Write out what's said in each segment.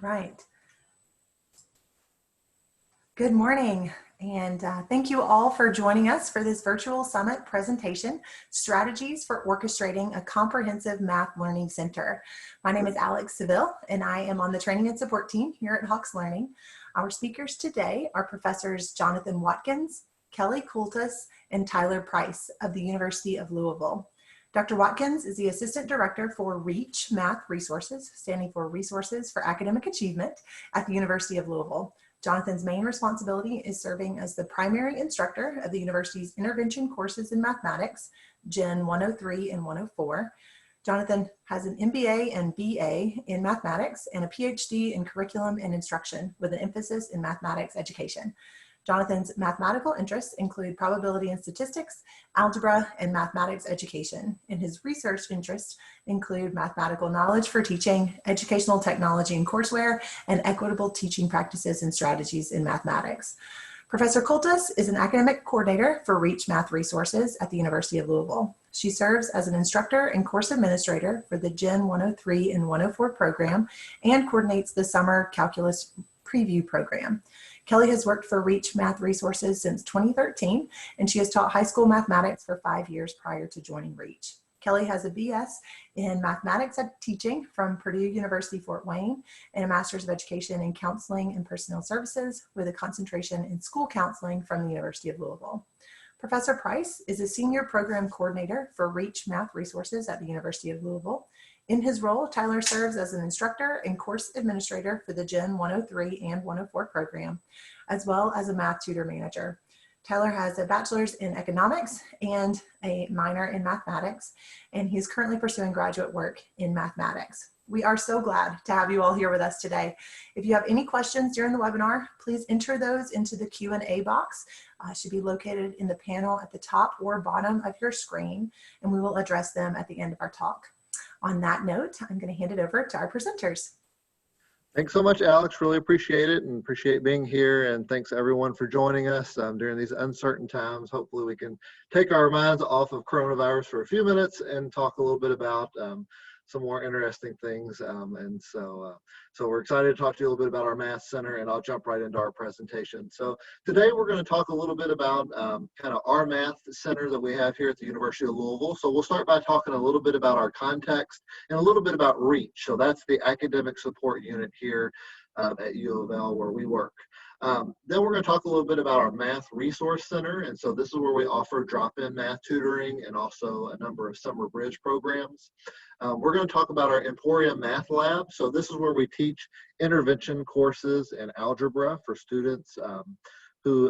right. Good morning, and thank you all for joining us for this virtual summit presentation, Strategies for Orchestrating a Comprehensive Math Learning Center. My name is Alex Seville, and I am on the training and support team here at Hawks Learning. Our speakers today are Professors Jonathan Watkins, Kelly Coultas, and Tyler Price of the University of Louisville. Dr. Watkins is the Assistant Director for REACH Math Resources, standing for Resources for Academic Achievement at the University of Louisville. Jonathan's main responsibility is serving as the primary instructor of the university's intervention courses in mathematics, Gen 103 and 104. Jonathan has an MBA and BA in mathematics and a PhD in curriculum and instruction with an emphasis in mathematics education. Jonathan's mathematical interests include probability and statistics, algebra, and mathematics education. And his research interests include mathematical knowledge for teaching, educational technology and courseware, and equitable teaching practices and strategies in mathematics. Professor Coultas is an academic coordinator for REACH Math Resources at the University of Louisville. She serves as an instructor and course administrator for the Gen 103 and 104 program and coordinates the summer calculus preview program. Kelly has worked for REACH Math Resources since 2013, and she has taught high school mathematics for 5 years prior to joining REACH. Kelly has a BS in mathematics teaching from Purdue University, Fort Wayne, and a Master's of Education in Counseling and Personnel Services with a concentration in school counseling from the University of Louisville. Professor Price is a Senior Program Coordinator for REACH Math Resources at the University of Louisville. In his role, Tyler serves as an instructor and course administrator for the Gen 103 and 104 program, as well as a math tutor manager. Tyler has a bachelor's in economics and a minor in mathematics, and he's currently pursuing graduate work in mathematics. We are so glad to have you all here with us today. If you have any questions during the webinar, please enter those into the Q&A box. It should be located in the panel at the top or bottom of your screen, and we will address them at the end of our talk. On that note, I'm going to hand it over to our presenters. Thanks so much, Alex. Really appreciate it and appreciate being here. And thanks everyone for joining us during these uncertain times. Hopefully we can take our minds off of coronavirus for a few minutes and talk a little bit about some more interesting things. So we're excited to talk to you a little bit about our Math Center, and I'll jump right into our presentation. So today we're going to talk a little bit about kind of our Math Center that we have here at the University of Louisville. So we'll start by talking a little bit about our context and a little bit about REACH. So that's the academic support unit here at U of L where we work. Then we're going to talk a little bit about our Math Resource Center, and so this is where we offer drop-in math tutoring and also a number of summer bridge programs. We're going to talk about our Emporium Math Lab. So this is where we teach intervention courses and algebra for students who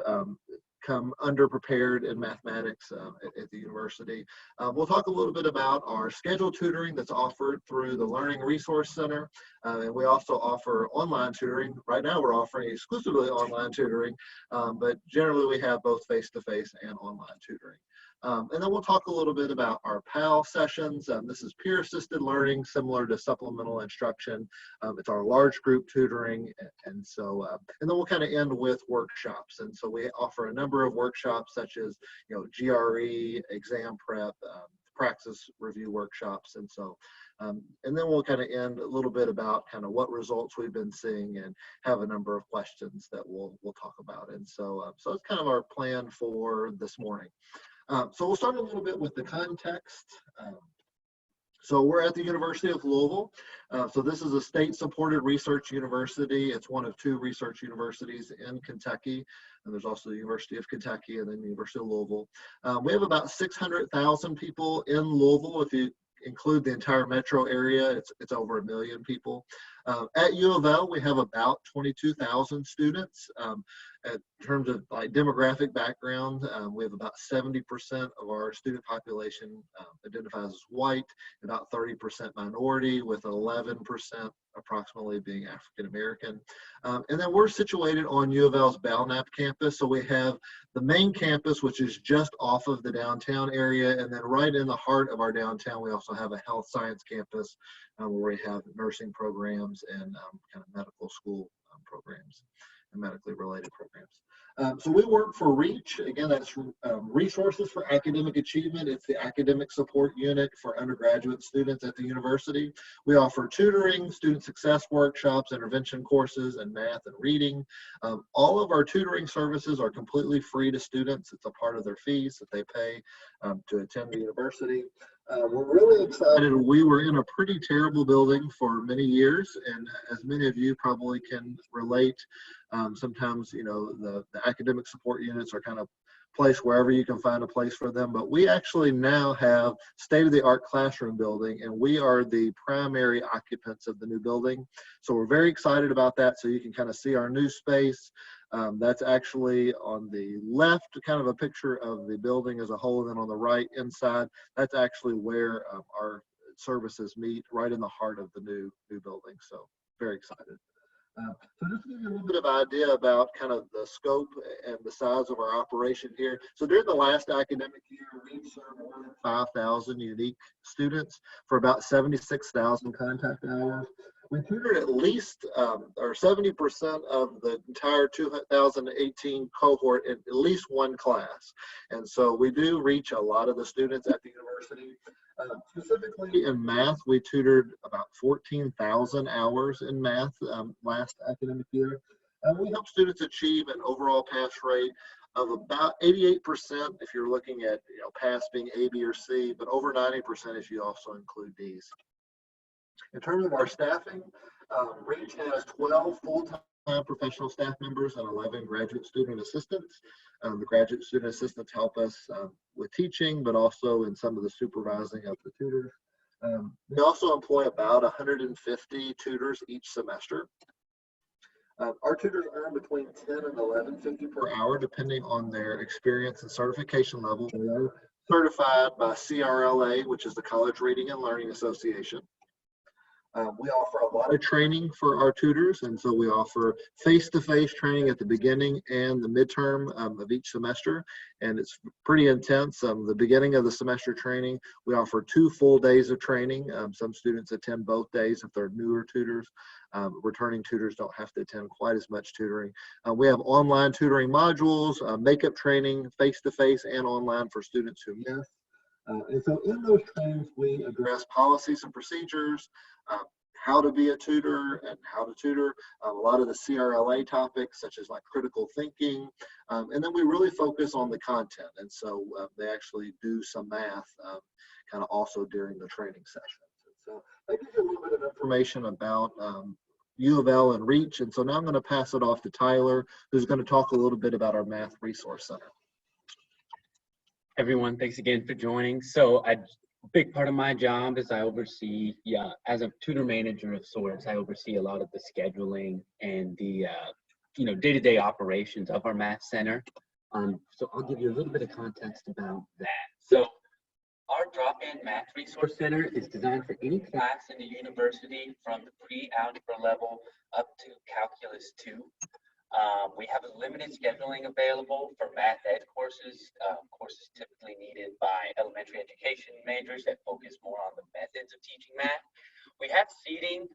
come underprepared in mathematics at the university. We'll talk a little bit about our scheduled tutoring that's offered through the Learning Resource Center, and we also offer online tutoring. Right now we're offering exclusively online tutoring, but generally we have both face-to-face and online tutoring. And then we'll talk a little bit about our PAL sessions. This is peer-assisted learning, similar to supplemental instruction. It's our large group tutoring, and then we'll kind of end with workshops. And so we offer a number of workshops, such as GRE, exam prep, practice review workshops, and then we'll kind of end a little bit about kind of what results we've been seeing and have a number of questions that we'll talk about. And so it's kind of our plan for this morning. So we'll start a little bit with the context. So we're at the University of Louisville. So this is a state-supported research university. It's one of 2 research universities in Kentucky. And there's also the University of Kentucky and then the University of Louisville. We have about 600,000 people in Louisville. If you include the entire metro area, it's over 1 million people. At U of L, we have about 22,000 students. In terms of like demographic background, we have about 70% of our student population identifies as white, about 30% minority, with 11% approximately being African American. And then we're situated on U of L's Belknap campus. So we have the main campus, which is just off of the downtown area, and then right in the heart of our downtown, we also have a health science campus where we have nursing programs and kind of medical school programs and medically related programs. So we work for REACH. Again, that's Resources for Academic Achievement. It's the academic support unit for undergraduate students at the university. We offer tutoring, student success workshops, intervention courses, and math and reading. All of our tutoring services are completely free to students. It's a part of their fees that they pay to attend the university. We're really excited. We were in a pretty terrible building for many years, and as many of you probably can relate, sometimes, you know, the academic support units are kind of placed wherever you can find a place for them, but we actually now have state-of-the-art classroom building, and we are the primary occupants of the new building. So we're very excited about that. So you can kind of see our new space. That's actually on the left, kind of a picture of the building as a whole, and then on the right inside, that's actually where our services meet, right in the heart of the new building. So very excited. So just to give you a little bit of idea about kind of the scope and the size of our operation here. So during the last academic year, we served more than 5,000 unique students for about 76,000 contact hours. We tutored at least, or 70% of the entire 2018 cohort in at least one class. And so we do reach a lot of the students at the university. Specifically in math, we tutored about 14,000 hours in math last academic year. We help students achieve an overall pass rate of about 88% if you're looking at, you know, pass being A, B, or C, but over 90% if you also include Ds. In terms of our staffing, REACH has 12 full-time professional staff members and 11 graduate student assistants. The graduate student assistants help us with teaching, but also in some of the supervising of the tutors. We also employ about 150 tutors each semester. Our tutors earn between $10 and $11.50 per hour, depending on their experience and certification level. They are certified by CRLA, which is the College Reading and Learning Association. We offer a lot of training for our tutors, and so we offer face-to-face training at the beginning and the midterm of each semester, and it's pretty intense. The beginning of the semester training, we offer 2 full days of training. Some students attend both days if they're newer tutors. Returning tutors don't have to attend quite as much tutoring. We have online tutoring modules, makeup training, face-to-face and online for students who miss. And so in those trainings, we address policies and procedures, how to be a tutor and how to tutor, a lot of the CRLA topics such as like critical thinking, and then we really focus on the content. And so they actually do some math kind of also during the training sessions. And so that gives you a little bit of information about U of L and REACH. And so now I'm going to pass it off to Tyler, who's going to talk a little bit about our Math Resource Center. Everyone, thanks again for joining. So a big part of my job is I oversee, as a tutor manager of sorts, I oversee a lot of the scheduling and the day-to-day operations of our math center. So I'll give you a little bit of context about that. So our drop-in math resource center is designed for any class in the university from the pre-algebra level up to calculus 2. We have a limited scheduling available for math ed courses, courses typically needed by elementary education majors that focus more on the methods of teaching math. We have seating,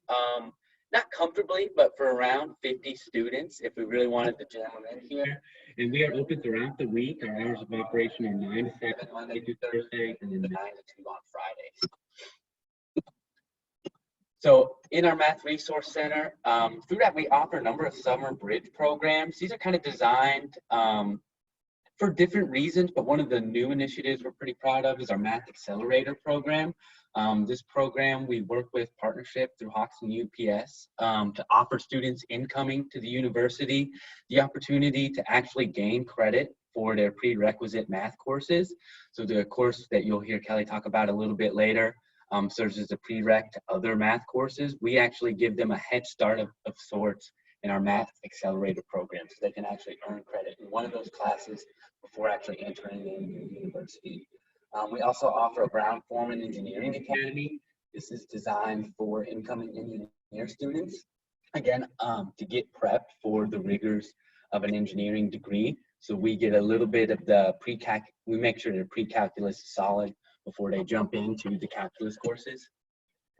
not comfortably, but for around 50 students if we really wanted to jam them in here. And we are open throughout the week. Our hours of operation are 9 to 7 Monday through Thursday, and then 9 to 2 on Fridays. So in our Math Resource Center, through that we offer a number of summer bridge programs. These are kind of designed for different reasons, but one of the new initiatives we're pretty proud of is our Math Accelerator program. This program, we work with partnership through Hawks and UPS to offer students incoming to the university the opportunity to actually gain credit for their prerequisite math courses. So the course that you'll hear Kelly talk about a little bit later serves as a prereq to other math courses. We actually give them a head start of sorts in our Math Accelerator program, so they can actually earn credit in one of those classes before actually entering the university. We also offer a Brown-Forman Engineering Academy. This is designed for incoming engineer students, again, to get prepped for the rigors of an engineering degree. So we get a little bit of the we make sure their pre-calculus is solid before they jump into the calculus courses.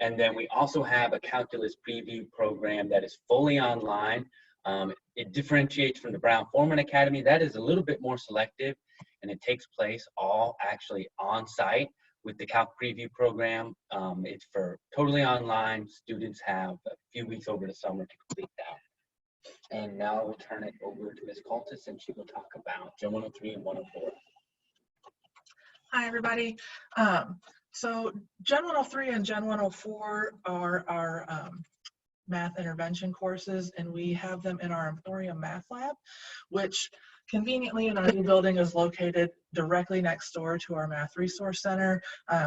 And then we also have a calculus preview program that is fully online. It differentiates from the Brown-Forman Academy. That is a little bit more selective, and it takes place all actually on site with the Calc Preview program. It's for totally online. Students have a few weeks over the summer to complete that. And now I will turn it over to Ms. Coultas, and she will talk about Gen 103 and 104. Hi, everybody. So Gen 103 and Gen 104 are our math intervention courses, and we have them in our Emporium Math Lab, which conveniently in our new building is located directly next door to our Math Resource Center.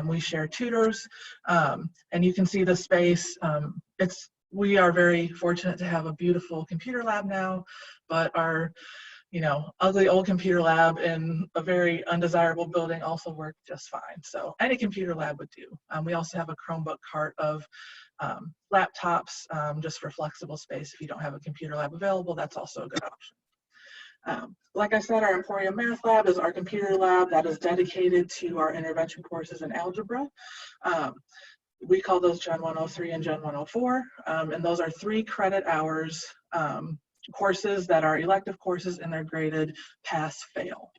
We share tutors, and you can see the space. We are very fortunate to have a beautiful computer lab now, but our ugly old computer lab in a very undesirable building also worked just fine. So any computer lab would do. We also have a Chromebook cart of laptops just for flexible space. If you don't have a computer lab available, that's also a good option. Like I said, our Emporium Math Lab is our computer lab that is dedicated to our intervention courses in algebra. We call those Gen 103 and Gen 104, and those are 3 credit hours courses that are elective courses, and they're graded pass-fail.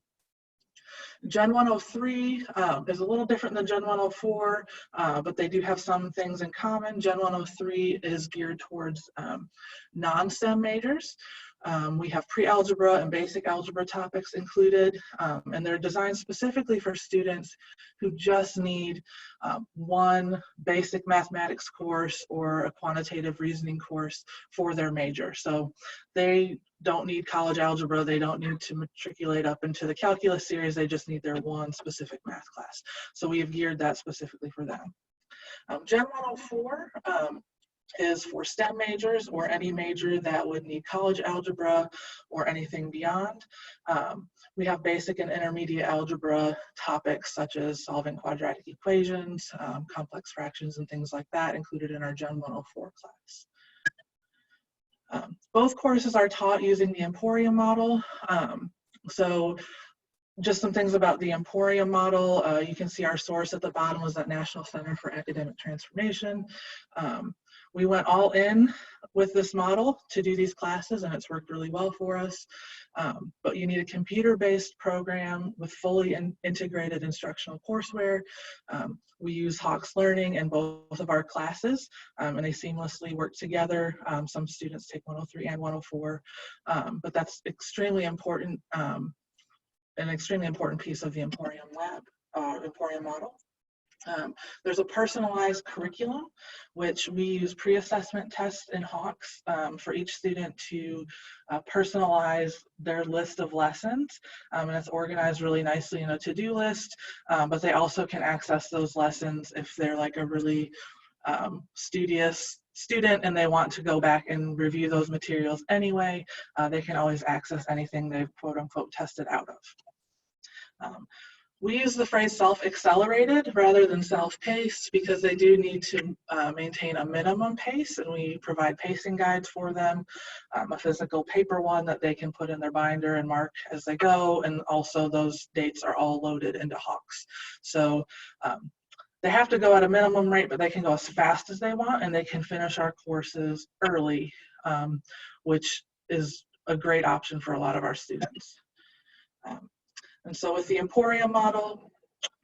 Gen 103 is a little different than Gen 104, but they do have some things in common. Gen 103 is geared towards non-STEM majors. We have pre-algebra and basic algebra topics included, and they're designed specifically for students who just need one basic mathematics course or a quantitative reasoning course for their major. So they don't need college algebra, they don't need to matriculate up into the calculus series, they just need their one specific math class. So we have geared that specifically for them. Gen 104 is for STEM majors or any major that would need college algebra or anything beyond. We have basic and intermediate algebra topics such as solving quadratic equations, complex fractions, and things like that included in our Gen 104 class. Both courses are taught using the Emporium model. So just some things about the Emporium model. You can see our source at the bottom was that National Center for Academic Transformation. We went all in with this model to do these classes, and it's worked really well for us. But you need a computer-based program with fully integrated instructional courseware. We use Hawks Learning in both of our classes, and they seamlessly work together. Some students take 103 and 104, but that's extremely important, an extremely important piece of the Emporium Lab, Emporium model. There's a personalized curriculum, which we use pre-assessment tests in Hawks for each student to personalize their list of lessons, and it's organized really nicely in a to-do list, but they also can access those lessons if they're like a really studious student and they want to go back and review those materials anyway. They can always access anything they've quote-unquote tested out of. We use the phrase self-accelerated rather than self-paced because they do need to maintain a minimum pace, and we provide pacing guides for them, a physical paper one that they can put in their binder and mark as they go, and also those dates are all loaded into Hawks. So they have to go at a minimum rate, but they can go as fast as they want, and they can finish our courses early, which is a great option for a lot of our students. And so with the Emporium model,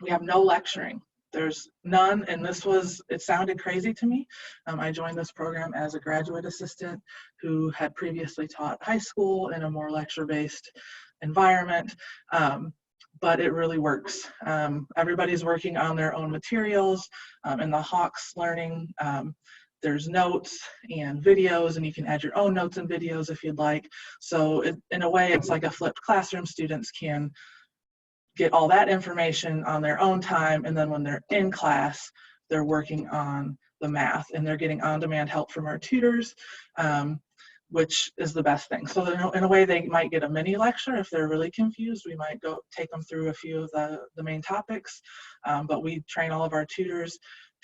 we have no lecturing. There's none, and it sounded crazy to me. I joined this program as a graduate assistant who had previously taught high school in a more lecture-based environment, but it really works. Everybody's working on their own materials. In the Hawks Learning, there's notes and videos, and you can add your own notes and videos if you'd like. So in a way, it's like a flipped classroom. Students can get all that information on their own time, and then when they're in class, they're working on the math, and they're getting on-demand help from our tutors, which is the best thing. So in a way, they might get a mini lecture if they're really confused. We might go take them through a few of the main topics, but we train all of our tutors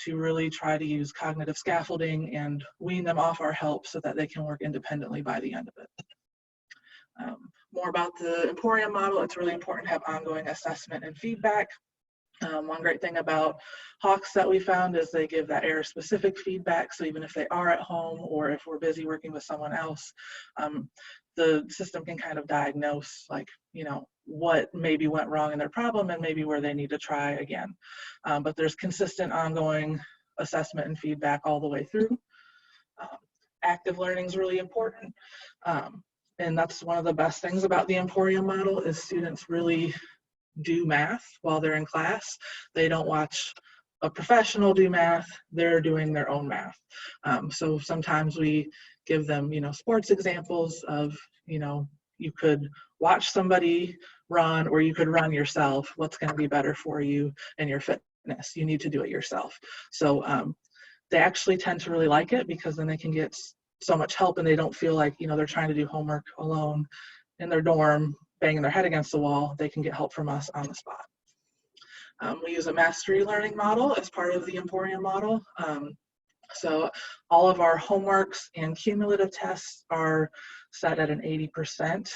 to really try to use cognitive scaffolding and wean them off our help so that they can work independently by the end of it. More about the Emporium model. It's really important to have ongoing assessment and feedback. One great thing about Hawks that we found is they give that error specific feedback. So even if they are at home or if we're busy working with someone else, the system can kind of diagnose, like, you know, what maybe went wrong in their problem and maybe where they need to try again. But there's consistent ongoing assessment and feedback all the way through. Active learning is really important. And that's one of the best things about the Emporium model is students really do math while they're in class. They don't watch a professional do math, they're doing their own math. So sometimes we give them, you know, sports examples of, you know, you could watch somebody run or you could run yourself. What's going to be better for you and your fitness? You need to do it yourself. So they actually tend to really like it because then they can get so much help and they don't feel like, you know, they're trying to do homework alone in their dorm, banging their head against the wall. They can get help from us on the spot. We use a mastery learning model as part of the Emporium model. So all of our homeworks and cumulative tests are set at an 80%.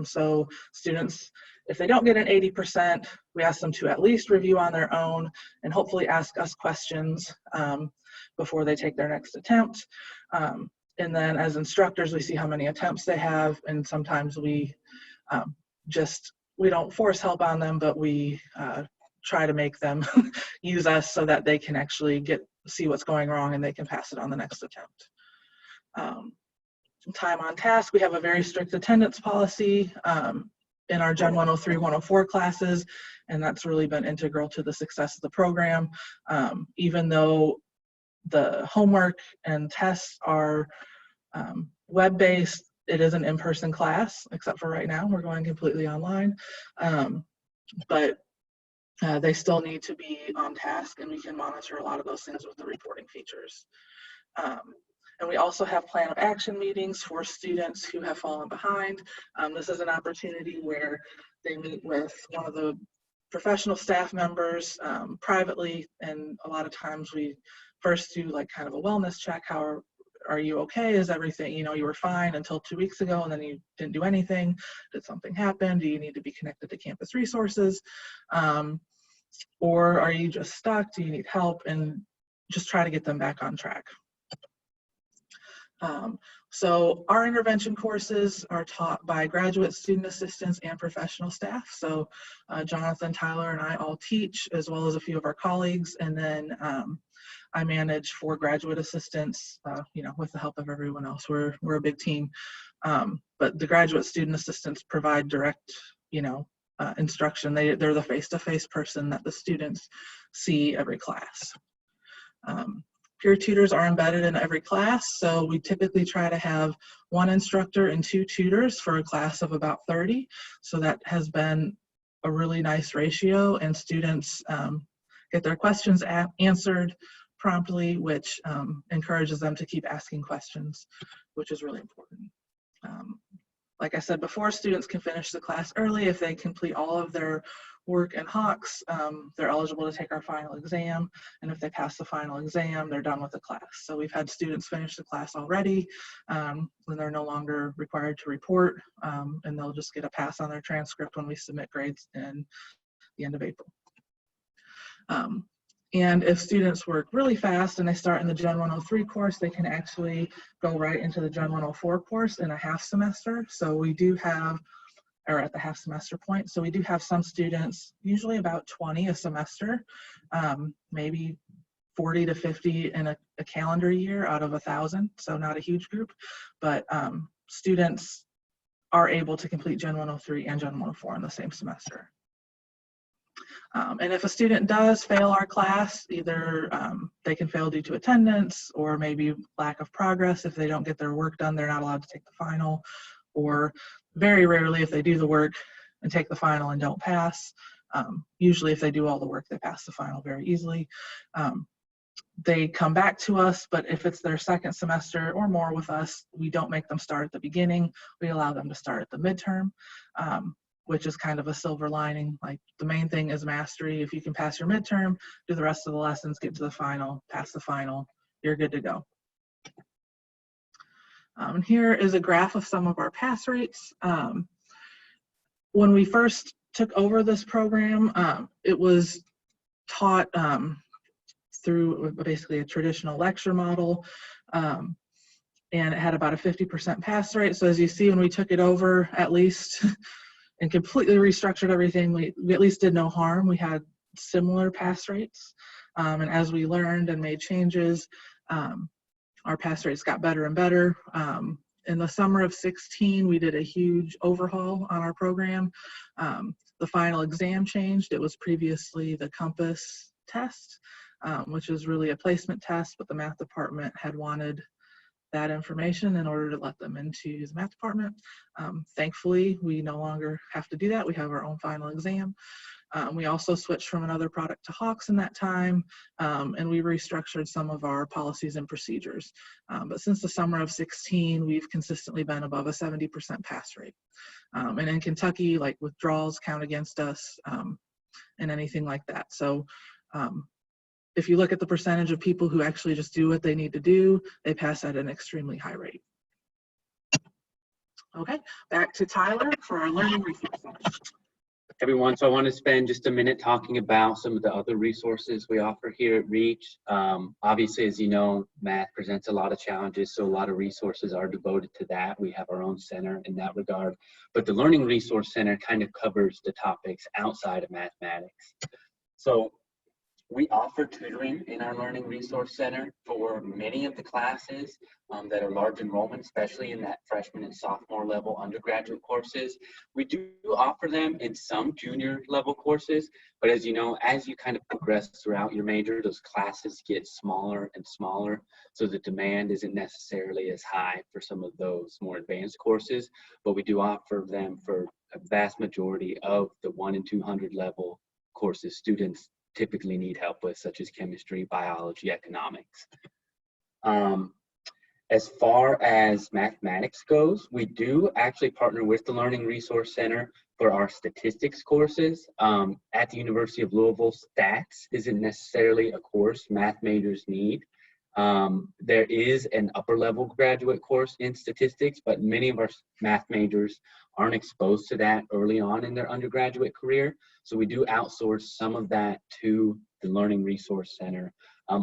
So students, if they don't get an 80%, we ask them to at least review on their own and hopefully ask us questions before they take their next attempt. And then as instructors, we see how many attempts they have, and sometimes we we don't force help on them, but we try to make them use us so that they can actually see what's going wrong and they can pass it on the next attempt. Time on task, we have a very strict attendance policy in our Gen 103, 104 classes, and that's really been integral to the success of the program. Even though the homework and tests are web-based, it is an in-person class, except for right now, we're going completely online. But they still need to be on task, and we can monitor a lot of those things with the reporting features. And we also have plan of action meetings for students who have fallen behind. This is an opportunity where they meet with one of the professional staff members privately, and a lot of times we first do like kind of a wellness check. How are you okay? Is everything, you know, you were fine until 2 weeks ago and then you didn't do anything? Did something happen? Do you need to be connected to campus resources? Or are you just stuck? Do you need help? And just try to get them back on track. So our intervention courses are taught by graduate student assistants and professional staff. So Jonathan, Tyler, and I all teach, as well as a few of our colleagues. And then I manage 4 graduate assistants, you know, with the help of everyone else. We're a big team. But the graduate student assistants provide direct, you know, instruction. They're the face-to-face person that the students see every class. Peer tutors are embedded in every class, so we typically try to have 1 instructor and 2 tutors for a class of about 30. So that has been a really nice ratio, and students get their questions answered promptly, which encourages them to keep asking questions, which is really important. Like I said before, students can finish the class early if they complete all of their work in Hawks. They're eligible to take our final exam, and if they pass the final exam, they're done with the class. So we've had students finish the class already when they're no longer required to report, and they'll just get a pass on their transcript when we submit grades in the end of April. And if students work really fast and they start in the Gen 103 course, they can actually go right into the Gen 104 course in a half semester. So we do have, or at the half semester point, so we do have some students, usually about 20 a semester, maybe 40 to 50 in a calendar year out of 1,000, so not a huge group, but students are able to complete Gen 103 and Gen 104 in the same semester. And if a student does fail our class, either they can fail due to attendance or maybe lack of progress. If they don't get their work done, they're not allowed to take the final, or very rarely if they do the work and take the final and don't pass. Usually if they do all the work, they pass the final very easily. They come back to us, but if it's their second semester or more with us, we don't make them start at the beginning. We allow them to start at the midterm, which is kind of a silver lining. Like, the main thing is mastery. If you can pass your midterm, do the rest of the lessons, get to the final, pass the final, you're good to go. And here is a graph of some of our pass rates. When we first took over this program, it was taught through basically a traditional lecture model, and it had about a 50% pass rate. So as you see, when we took it over, at least, and completely restructured everything, we at least did no harm. We had similar pass rates, and as we learned and made changes, our pass rates got better and better. In the summer of 16, we did a huge overhaul on our program. The final exam changed. It was previously the Compass test, which is really a placement test, but the math department had wanted that information in order to let them into the math department. Thankfully, we no longer have to do that. We have our own final exam. We also switched from another product to Hawks in that time, and we restructured some of our policies and procedures. But since the summer of 16, we've consistently been above a 70% pass rate. And in Kentucky, like, withdrawals count against us, and anything like that. So if you look at the percentage of people who actually just do what they need to do, they pass at an extremely high rate. Okay, back to Tyler for our learning resource center. Everyone, so I want to spend just a minute talking about some of the other resources we offer here at REACH. Obviously, as you know, math presents a lot of challenges, so a lot of resources are devoted to that. We have our own center in that regard, but the Learning Resource Center kind of covers the topics outside of mathematics. So we offer tutoring in our Learning Resource Center for many of the classes that are large enrollment, especially in that freshman and sophomore level undergraduate courses. We do offer them in some junior level courses, but as you know, as you kind of progress throughout your major, those classes get smaller and smaller, so the demand isn't necessarily as high for some of those more advanced courses, but we do offer them for a vast majority of the 1 and 200 level courses students typically need help with, such as chemistry, biology, economics. As far as mathematics goes, we do actually partner with the Learning Resource Center for our statistics courses. At the University of Louisville, stats isn't necessarily a course math majors need. There is an upper level graduate course in statistics, but many of our math majors aren't exposed to that early on in their undergraduate career. So we do outsource some of that to the Learning Resource Center.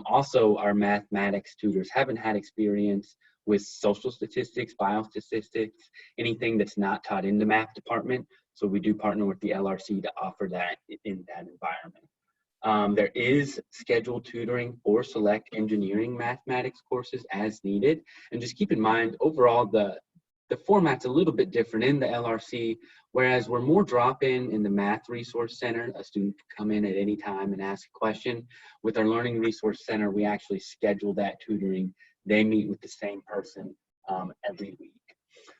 Also, our mathematics tutors haven't had experience with social statistics, biostatistics, anything that's not taught in the math department. So we do partner with the LRC to offer that in that environment. There is scheduled tutoring for select engineering mathematics courses as needed. And just keep in mind, overall, the format's a little bit different in the LRC, whereas we're more drop-in in the Math Resource Center. A student can come in at any time and ask a question. With our Learning Resource Center, we actually schedule that tutoring. They meet with the same person every week.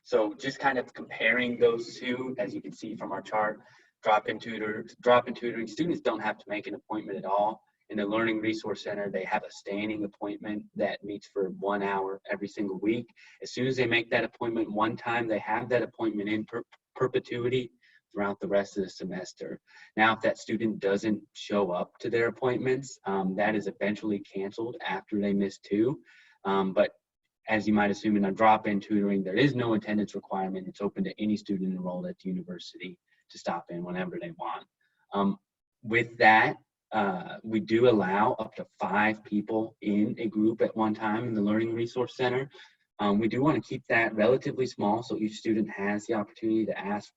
So just kind of comparing those two, as you can see from our chart, drop-in tutoring, students don't have to make an appointment at all. In the Learning Resource Center, they have a standing appointment that meets for 1 hour every single week. As soon as they make that appointment one time, they have that appointment in perpetuity throughout the rest of the semester. Now, if that student doesn't show up to their appointments, that is eventually canceled after they miss 2. But as you might assume in our drop-in tutoring, there is no attendance requirement. It's open to any student enrolled at the university to stop in whenever they want. With that, we do allow up to 5 people in a group at one time in the Learning Resource Center. We do want to keep that relatively small so each student has the opportunity to ask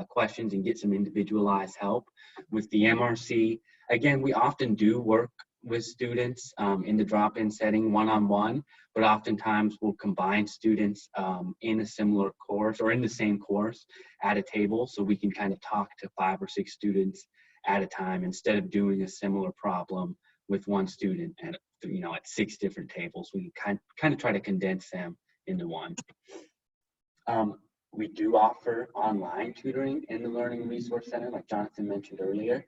questions and get some individualized help. With the MRC, again, we often do work with students in the drop-in setting one-on-one, but oftentimes we'll combine students in a similar course or in the same course at a table, so we can kind of talk to 5 or 6 students at a time instead of doing a similar problem with one student at 6 different tables. We kind of try to condense them into one. We do offer online tutoring in the Learning Resource Center, like Jonathan mentioned earlier.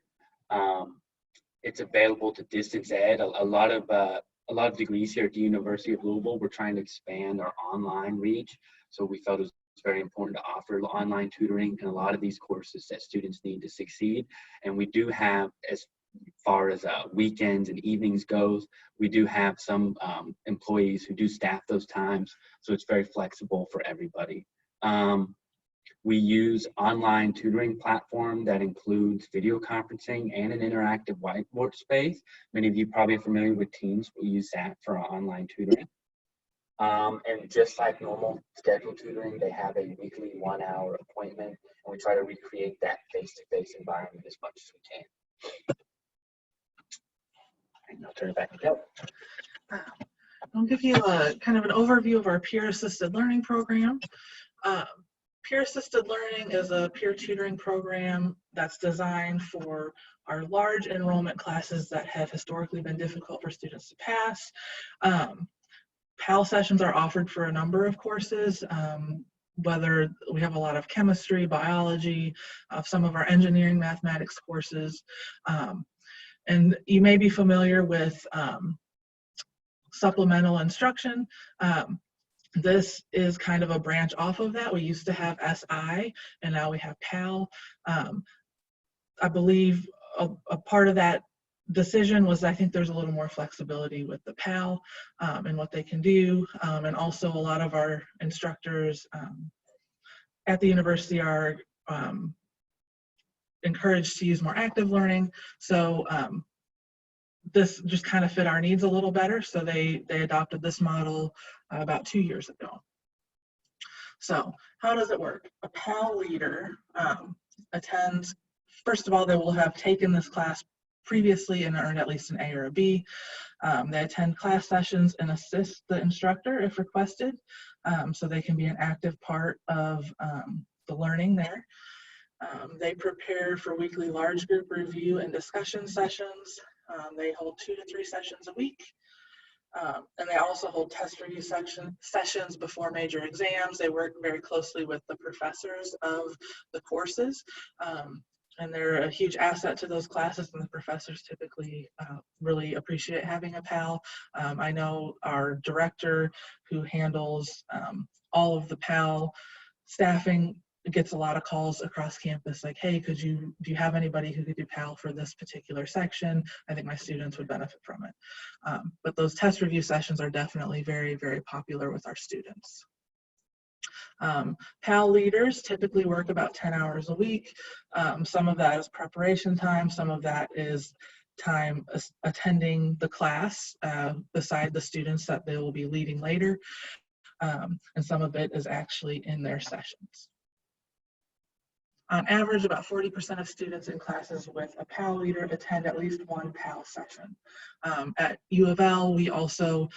It's available to distance ed. A lot of degrees here at the University of Louisville, we're trying to expand our online reach. So we felt it was very important to offer online tutoring in a lot of these courses that students need to succeed. And we do have, as far as weekends and evenings goes, we do have some employees who do staff those times. So it's very flexible for everybody. We use online tutoring platform that includes video conferencing and an interactive whiteboard space. Many of you probably are familiar with Teams. We use that for our online tutoring. And just like normal scheduled tutoring, they have a weekly 1-hour appointment, and we try to recreate that face-to-face environment as much as we can. And I'll turn it back to Kelly. I'll give you a kind of an overview of our peer-assisted learning program. Peer-assisted learning is a peer tutoring program that's designed for our large enrollment classes that have historically been difficult for students to pass. PAL sessions are offered for a number of courses, whether we have a lot of chemistry, biology, some of our engineering, mathematics courses. And you may be familiar with supplemental instruction. This is kind of a branch off of that. We used to have SI, and now we have PAL. I believe a part of that decision was, I think there's a little more flexibility with the PAL and what they can do. And also a lot of our instructors at the university are encouraged to use more active learning. So this just kind of fit our needs a little better. So they adopted this model about 2 years ago. So how does it work? A PAL leader attends, first of all, they will have taken this class previously and earned at least an A or a B. They attend class sessions and assist the instructor if requested, so they can be an active part of the learning there. They prepare for weekly large group review and discussion sessions. They hold 2 to 3 sessions a week. And they also hold test review sessions before major exams. They work very closely with the professors of the courses. And they're a huge asset to those classes, and the professors typically really appreciate having a PAL. I know our director, who handles all of the PAL staffing, gets a lot of calls across campus like, hey, do you have anybody who could do PAL for this particular section? I think my students would benefit from it. But those test review sessions are definitely very, very popular with our students. PAL leaders typically work about 10 hours a week. Some of that is preparation time, some of that is time attending the class beside the students that they will be leading later, and some of it is actually in their sessions. On average, about 40% of students in classes with a PAL leader attend at least one PAL session. At U of L, we also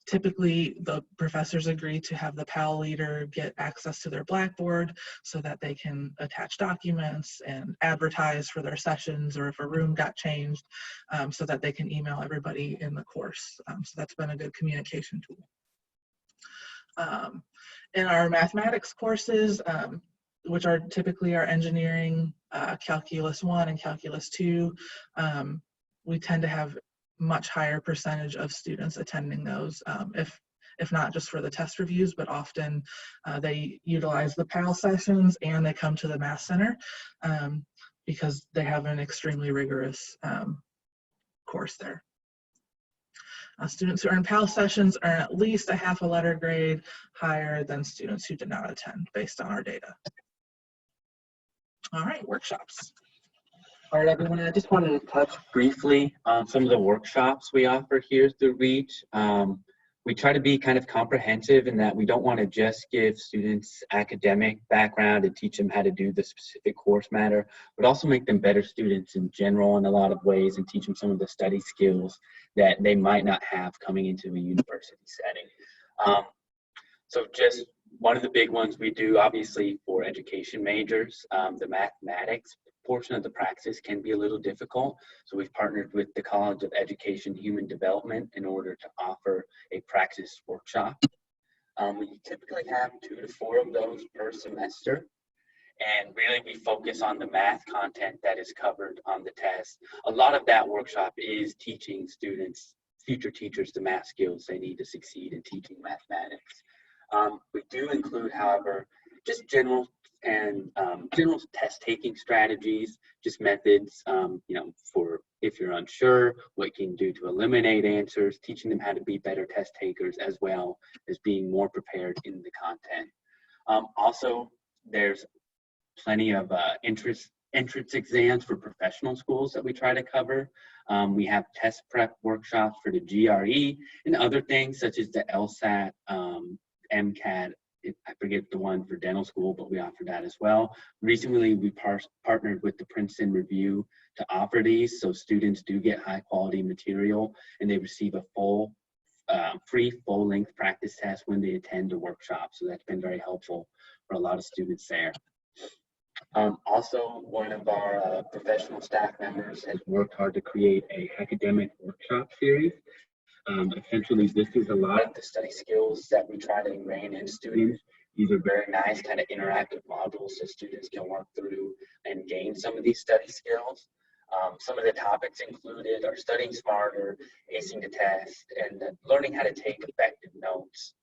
typically, the professors agree to have the PAL leader get access to their Blackboard so that they can attach documents and advertise for their sessions, or if a room got changed, so that they can email everybody in the course. So that's been a good communication tool. In our mathematics courses, which are typically our engineering, Calculus 1 and Calculus 2, we tend to have much higher percentage of students attending those, if not just for the test reviews, but often they utilize the PAL sessions and they come to the Math Center because they have an extremely rigorous course there. Students who earn PAL sessions earn at least a half a letter grade higher than students who did not attend, based on our data. All right, workshops. All right, everyone, I just wanted to touch briefly on some of the workshops we offer here through REACH. We try to be kind of comprehensive in that we don't want to just give students academic background and teach them how to do the specific course matter, but also make them better students in general in a lot of ways and teach them some of the study skills that they might not have coming into a university setting. So just one of the big ones we do, obviously, for education majors, the mathematics portion of the practice can be a little difficult. So we've partnered with the College of Education Human Development in order to offer a practice workshop. We typically have 2 to 4 of those per semester. And really we focus on the math content that is covered on the test. A lot of that workshop is teaching students, future teachers, the math skills they need to succeed in teaching mathematics. We do include, however, just general test taking strategies, just methods, for if you're unsure, what you can do to eliminate answers, teaching them how to be better test takers, as well as being more prepared in the content. Also, There's plenty of entrance exams for professional schools that we try to cover. We have test prep workshops for the GRE and other things such as the LSAT, MCAT. I forget the one for dental school, but we offer that as well. Recently, we partnered with the Princeton Review to offer these, so students do get high quality material and they receive a free full-length practice test when they attend a workshop. So that's been very helpful for a lot of students there. Also, one of our professional staff members has worked hard to create a academic workshop series. Essentially, this is a lot of the study skills that we try to ingrain in students. These are very nice kind of interactive modules so students can work through and gain some of these study skills. Some of the topics included are studying smarter, acing the test, and learning how to take effective notes.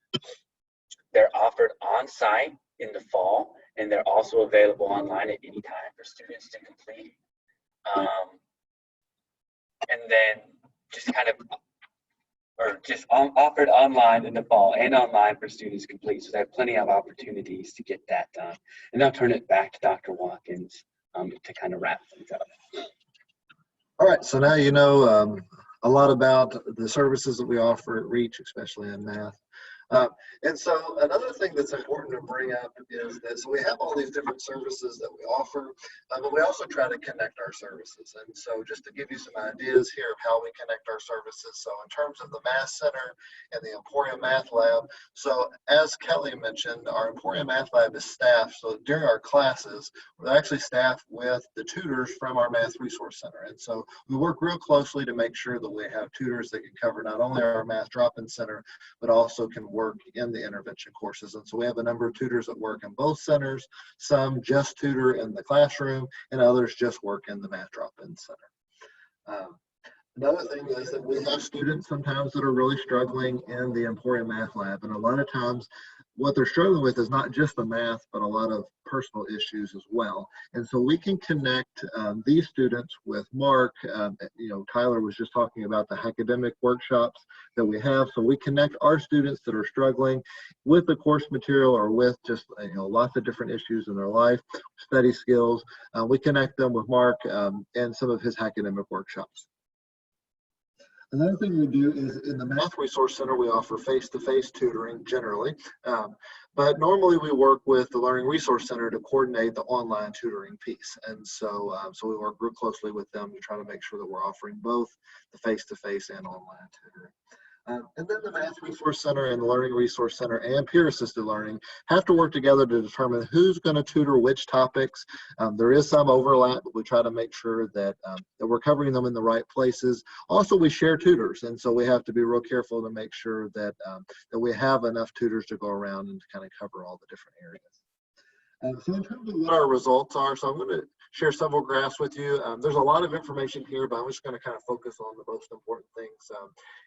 They're offered on site in the fall, and they're also available online at any time for students to complete. And then offered online in the fall and online for students to complete. So they have plenty of opportunities to get that done. And I'll turn it back to Dr. Watkins to kind of wrap things up. All right, so now you know a lot about the services that we offer at Reach, especially in math. And so another thing that's important to bring up is that so we have all these different services that we offer, but we also try to connect our services. And so just to give you some ideas here of how we connect our services. So in terms of the Math Center and the Emporium Math Lab, so as Kelly mentioned, our Emporium Math Lab is staffed. So during our classes, we're actually staffed with the tutors from our Math Resource Center. And so we work real closely to make sure that we have tutors that can cover not only our Math Drop-In Center, but also can work in the intervention courses. And so we have a number of tutors that work in both centers, some just tutor in the classroom, and others just work in the Math Drop-In Center. Another thing is that we have students sometimes that are really struggling in the Emporium Math Lab. And a lot of times what they're struggling with is not just the math, but a lot of personal issues as well. And so we can connect these students with Mark. Tyler was just talking about the academic workshops that we have. So we connect our students that are struggling with the course material or with just lots of different issues in their life, study skills. We connect them with Mark and some of his academic workshops. Another thing we do is in the Math Resource Center, we offer face-to-face tutoring generally, but normally we work with the Learning Resource Center to coordinate the online tutoring piece. And so, we work real closely with them to try to make sure that we're offering both the face-to-face and online tutoring. And then the Math Resource Center and the Learning Resource Center and peer-assisted learning have to work together to determine who's going to tutor which topics. There is some overlap, but we try to make sure that, that we're covering them in the right places. Also, we share tutors, and so we have to be real careful to make sure that, that we have enough tutors to go around and to kind of cover all the different areas. So in terms of what our results are, so I'm going to share several graphs with you. There's a lot of information here, but I'm just going to kind of focus on the most important things.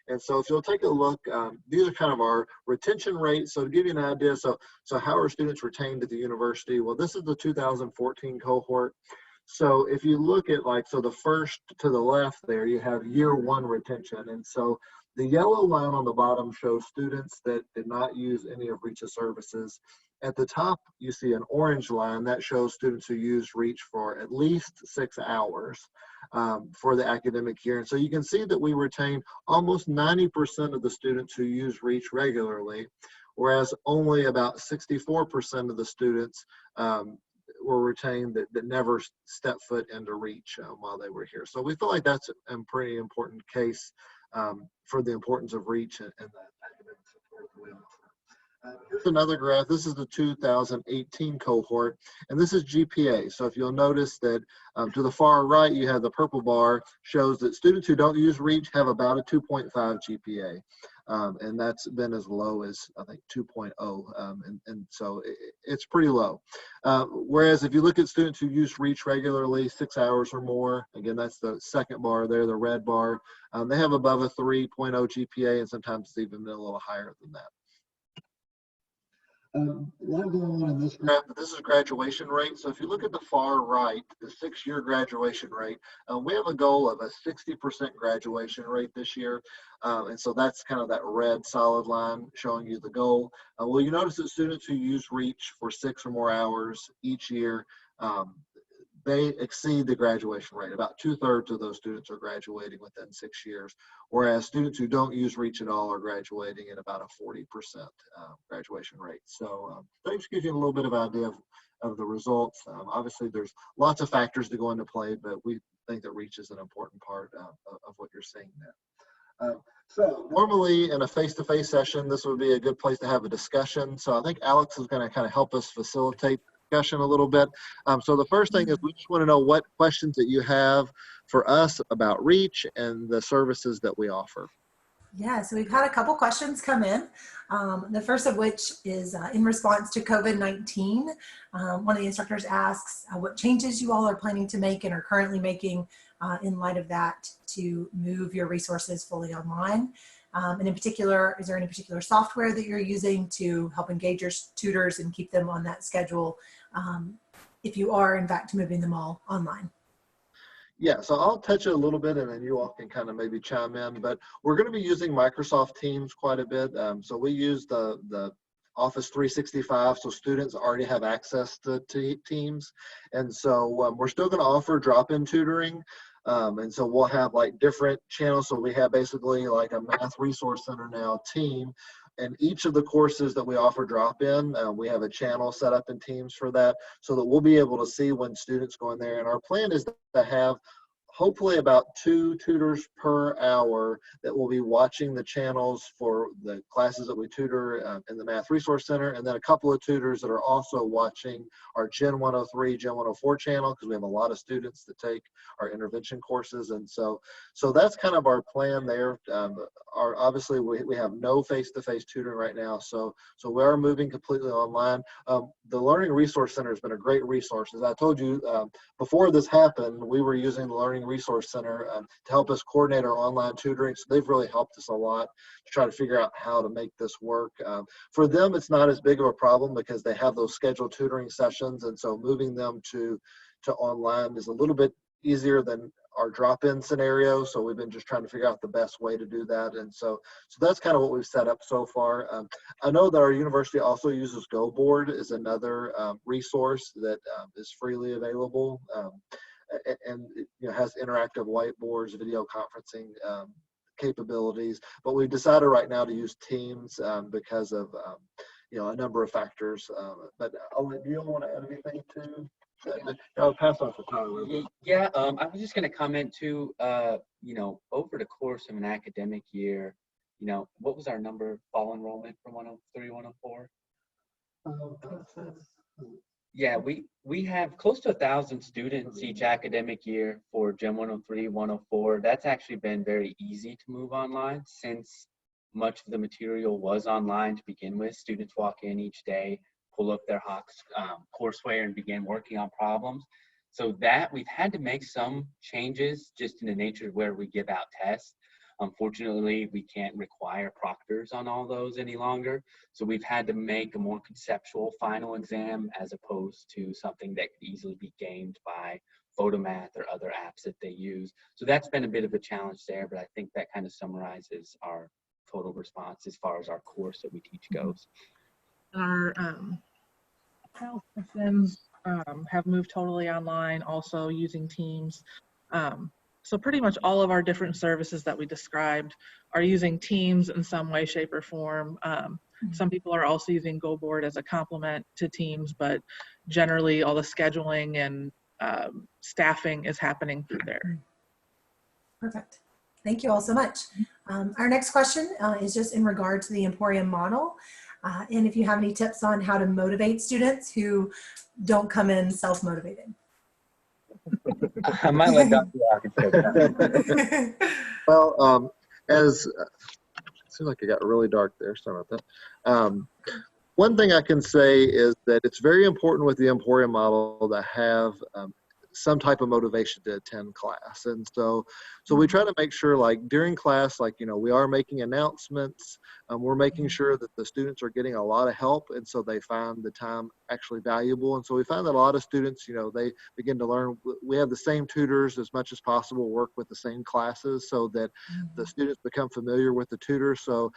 And so if you'll take a look, these are kind of our retention rates. So to give you an idea, so how are students retained at the university? Well, this is the 2014 cohort. So if you look at so the first to the left there, you have year one retention. And so the yellow line on the bottom shows students that did not use any of Reach's services. At the top, you see an orange line that shows students who used Reach for at least 6 hours for the academic year. And so you can see that we retain almost 90% of the students who use Reach regularly, whereas only about 64% of the students were retained that never stepped foot into Reach while they were here. So we feel like that's a pretty important case for the importance of Reach and the academic support that we offer. Here's another graph. This is the 2018 cohort, and this is GPA. So if you'll notice that to the far right, you have the purple bar shows that students who don't use Reach have about a 2.5 GPA. And that's been as low as, I think, 2.0. And so it's pretty low. Whereas if you look at students who use Reach regularly, 6 hours or more, again, that's the second bar there, the red bar, they have above a 3.0 GPA, and sometimes it's even been a little higher than that. A lot going on in this graph, but this is graduation rate. So if you look at the far right, the 6-year graduation rate, we have a goal of a 60% graduation rate this year. And so that's kind of that red solid line showing you the goal. Well, you notice that students who use REACH for 6 or more hours each year, they exceed the graduation rate. About 2/3 of those students are graduating within 6 years, whereas students who don't use REACH at all are graduating at about a 40% graduation rate. So that just gives you a little bit of idea of the results. Obviously, there's lots of factors to go into play, but we think that REACH is an important part of what you're seeing there. So normally in a face-to-face session, this would be a good place to have a discussion. So I think Alex is going to kind of help us facilitate discussion a little bit. So the first thing is we just want to know what questions that you have for us about REACH and the services that we offer. Yeah, so we've had a couple questions come in. The first of which is in response to COVID-19. One of the instructors asks what changes you all are planning to make and are currently making in light of that to move your resources fully online. And in particular, is there any particular software that you're using to help engage your tutors and keep them on that schedule if you are in fact moving them all online? Yeah, so I'll touch it a little bit and then you all can kind of maybe chime in, but we're going to be using Microsoft Teams quite a bit. So we use the Office 365, so students already have access to Teams. And so we're still going to offer drop-in tutoring. And so we'll have like different channels. So we have basically like a math resource center now team. And each of the courses that we offer drop-in, we have a channel set up in Teams for that so that we'll be able to see when students go in there. And our plan is to have hopefully about 2 tutors per hour that will be watching the channels for the classes that we tutor in the Math Resource Center, and then a couple of tutors that are also watching our Gen 103, Gen 104 channel, because we have a lot of students that take our intervention courses. And so that's kind of our plan there. Obviously, we have no face-to-face tutoring right now, so we are moving completely online. The Learning Resource Center has been a great resource. As I told you, before this happened, we were using the Learning Resource Center to help us coordinate our online tutoring. So they've really helped us a lot to try to figure out how to make this work. For them, it's not as big of a problem because they have those scheduled tutoring sessions. And so moving them to online is a little bit easier than our drop-in scenario. So we've been just trying to figure out the best way to do that. And so that's kind of what we've set up so far. I know that our university also uses GoBoard as another resource that is freely available. And it has interactive whiteboards, video conferencing capabilities, but we've decided right now to use Teams because of a number of factors. But do you want to add anything to? I'll pass on to Tyler. Yeah, I was just going to comment too. Over the course of an academic year, what was our number of fall enrollment for 103, 104? Yeah, we have close to 1,000 students each academic year for Gen 103, 104. That's actually been very easy to move online since much of the material was online to begin with. Students walk in each day, pull up their courseware and begin working on problems. So that we've had to make some changes just in the nature of where we give out tests. Unfortunately, we can't require proctors on all those any longer. So we've had to make a more conceptual final exam as opposed to something that could easily be gamed by Photomath or other apps that they use. So that's been a bit of a challenge there, but I think that kind of summarizes our total response as far as our course that we teach goes. Our health sessions have moved totally online, also using Teams. So pretty much all of our different services that we described are using Teams in some way, shape, or form. Some people are also using GoBoard as a complement to Teams, but generally all the scheduling and staffing is happening through there. Perfect. Thank you all so much. Our next question is just in regard to the Emporium model. And if you have any tips on how to motivate students who don't come in self-motivated. I might let Dr. Watkins take that. Well, it seems like it got really dark there. Sorry about that. One thing I can say is that it's very important with the Emporium model to have some type of motivation to attend class. And so we try to make sure, like during class, like, we are making announcements, We're making sure that the students are getting a lot of help, and so they find the time actually valuable. And so we find that a lot of students, they begin to learn. We have the same tutors as much as possible, work with the same classes so that the students become familiar with the tutor. So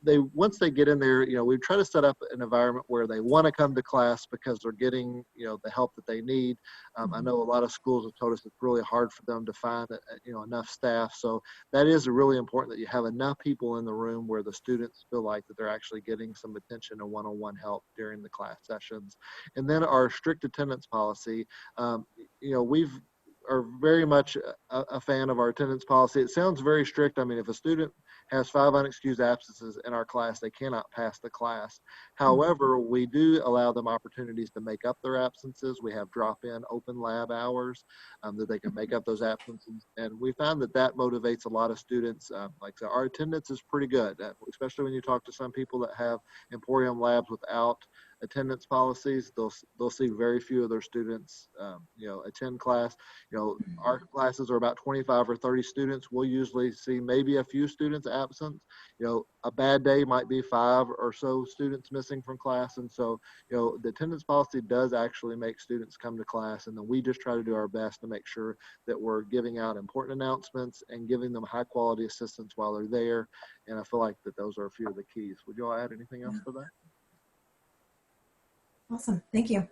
they, once they get in there, we try to set up an environment where they want to come to class because they're getting, the help that they need. I know a lot of schools have told us it's really hard for them to find, enough staff. So that is really important, that you have enough people in the room where the students feel like that they're actually getting some attention and one-on-one help during the class sessions. And then our strict attendance policy, we've are very much a fan of our attendance policy. It sounds very strict. I mean, if a student has 5 unexcused absences in our class, they cannot pass the class. However, we do allow them opportunities to make up their absences. We have drop-in open lab hours that they can make up those absences. And we found that that motivates a lot of students. Like I said, our attendance is pretty good, especially when you talk to some people that have Emporium labs without attendance policies. They'll see very few of their students attend class. Our classes are about 25 or 30 students. We'll usually see maybe a few students absent. A bad day might be 5 or so students missing from class. And so the attendance policy does actually make students come to class, and then we just try to do our best to make sure that we're giving out important announcements and giving them high quality assistance while they're there. And I feel like that those are a few of the keys. Would you all add anything else for that? Awesome, thank you.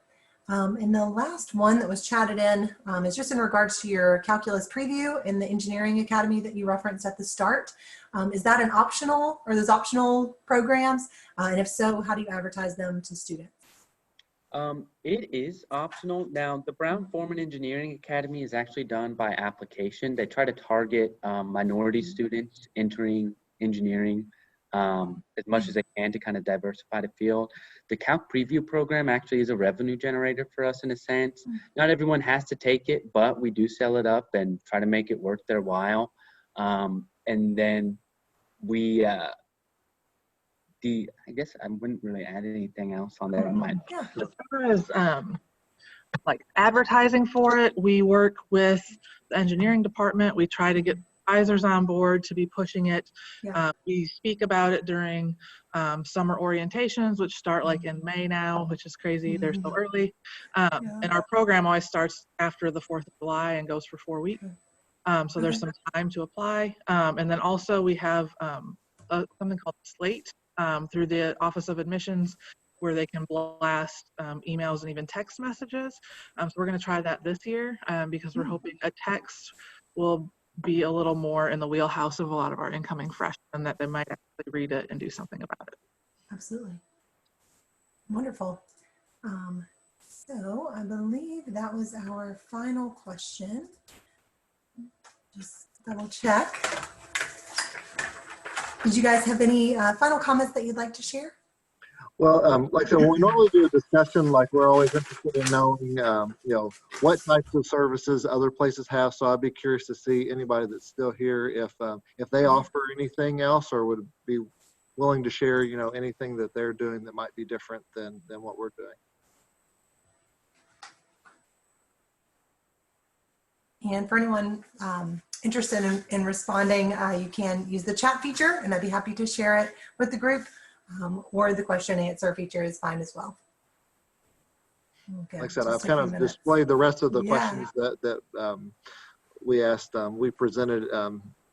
And the last one that was chatted in is just in regards to your calculus preview in the engineering academy that you referenced at the start. Is that an optional, or those optional programs? And if so, how do you advertise them to students? It is optional. Now, the Brown-Forman Engineering Academy is actually done by application. They try to target minority students entering engineering as much as they can to kind of diversify the field. The Calc Preview program actually is a revenue generator for us in a sense. Not everyone has to take it, but we do sell it up and try to make it worth their while. And then we, I guess I wouldn't really add anything else on there. As far as like advertising for it, we work with the engineering department. We try to get advisors on board to be pushing it. We speak about it during summer orientations, which start like in May now, which is crazy. They're so early. And our program always starts after the 4th of July and goes for 4 weeks. So there's some time to apply. And then also we have something called Slate through the Office of Admissions, where they can blast emails and even text messages. So we're going to try that this year because we're hoping a text will be a little more in the wheelhouse of a lot of our incoming freshmen, that they might actually read it and do something about it. Absolutely. Wonderful. So I believe that was our final question. Just double check. Did you guys have any final comments that you'd like to share? Well, like I said, when we normally do a discussion, like we're always interested in knowing, what types of services other places have. So I'd be curious to see anybody that's still here if they offer anything else, or would be willing to share, anything that they're doing that might be different than what we're doing. And for anyone interested in responding, you can use the chat feature, and I'd be happy to share it with the group. Or the question and answer feature is fine as well. Okay, like I said, I've kind of displayed the rest of the questions that we asked. We presented.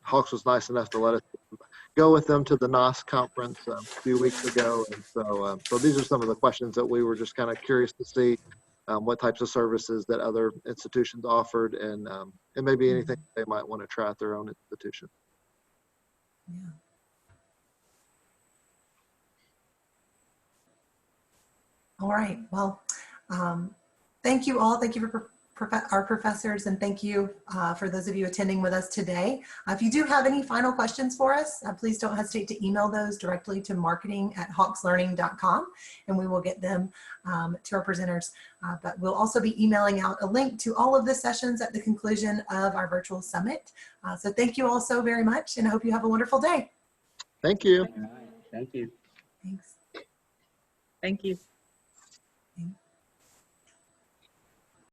Hawks was nice enough to let us go with them to the NOS conference a few weeks ago, and so these are some of the questions that we were just kind of curious to see what types of services that other institutions offered, and maybe anything they might want to try at their own institution. Yeah. All right, well, thank you all. Thank you for our professors, and thank you for those of you attending with us today. If you do have any final questions for us, please don't hesitate to email those directly to marketing@hawkslearning.com, and we will get them to our presenters. But we'll also be emailing out a link to all of the sessions at the conclusion of our virtual summit. So thank you all so very much, and I hope you have a wonderful day. Thank you. Thank you. Thanks. Thank you.